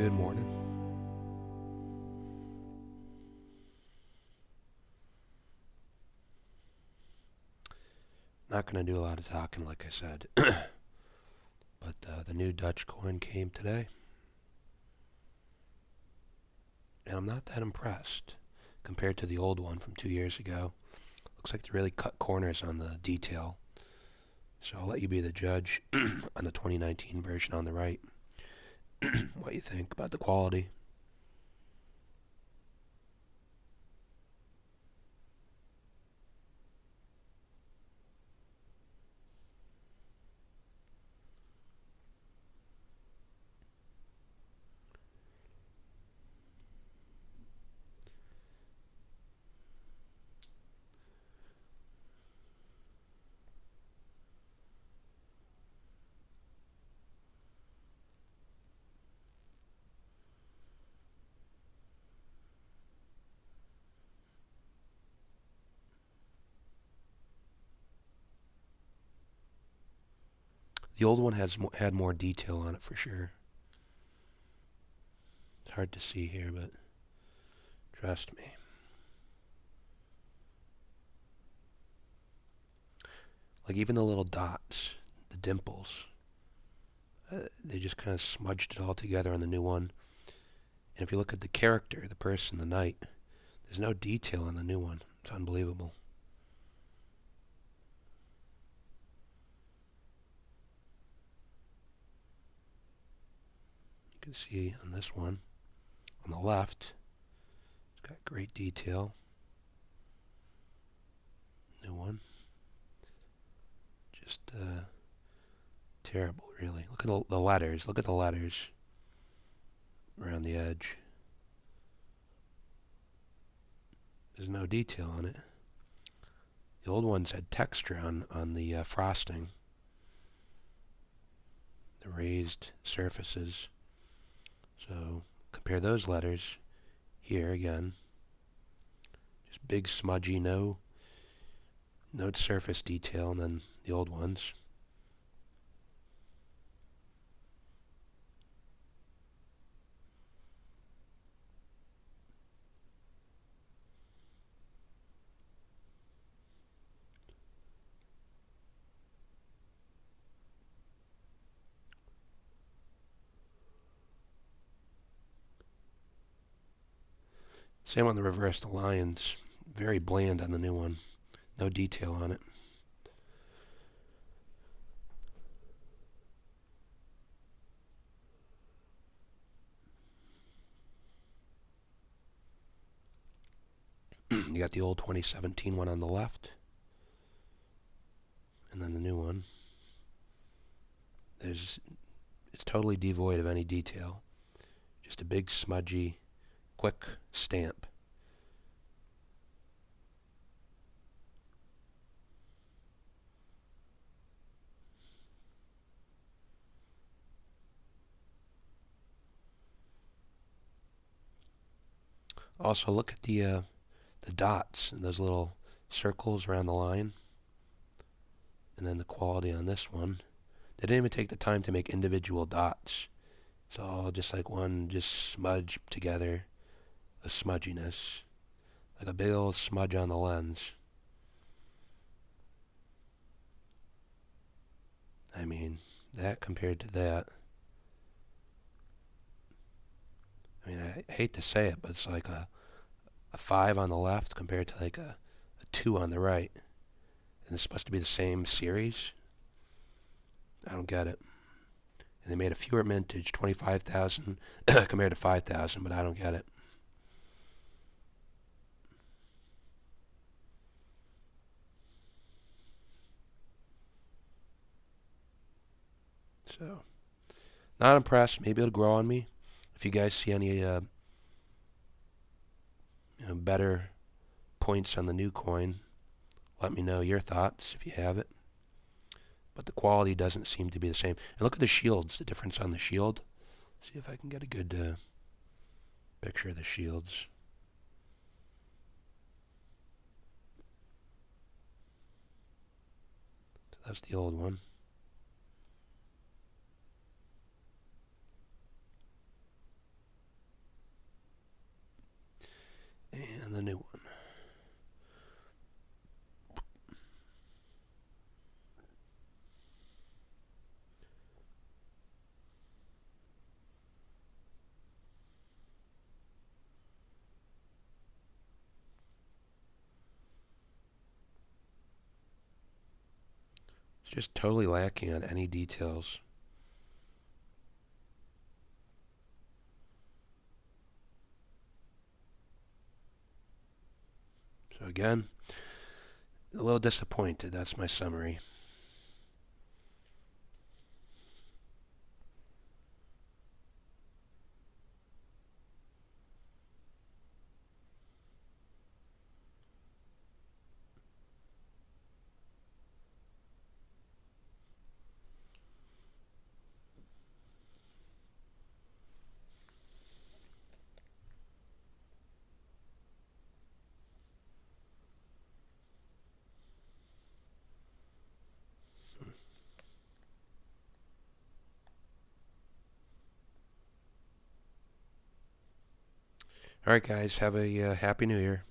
Good morning. Not going to do a lot of talking, like I said. But the new Dutch coin came today. And I'm not that impressed compared to the old one from 2 years ago. Looks like they really cut corners on the detail. So I'll let you be the judge on the 2019 version on the right. What you think about the quality. The old one had more detail on it for sure. It's hard to see here, but trust me. Like even the little dots, the dimples, they just kind of smudged it all together on the new one. And if you look at the character, the person, the knight, there's no detail on the new one. It's unbelievable. You can see on this one, on the left, it's got great detail. New one. Just terrible, really. Look at the letters. Look at the letters around the edge. There's no detail on it. The old ones had texture on the frosting. The raised surfaces. So compare those letters here again. Just big smudgy, no surface detail, and then the old ones. Same on the reverse, the lions. Very bland on the new one. No detail on it. You got the old 2017 one on the left. And then the new one. It's totally devoid of any detail. Just a big smudgy, quick stamp. Also, look at the dots and those little circles around the line. And then the quality on this one. They didn't even take the time to make individual dots. It's all just like one just smudge together. A smudginess. Like a big old smudge on the lens. I mean, that compared to that. I mean, I hate to say it, but it's like a 5 on the left compared to like a 2 on the right. And it's supposed to be the same series. I don't get it. And they made a fewer mintage, 25,000 compared to 5,000, but I don't get it. So, not impressed. Maybe it'll grow on me. If you guys see any better points on the new coin, let me know your thoughts if you have it. But the quality doesn't seem to be the same. And look at the shields, the difference on the shield. See if I can get a good picture of the shields. So that's the old one. Just totally lacking on any details. So again, a little disappointed. That's my summary. All right, guys, have a happy new year.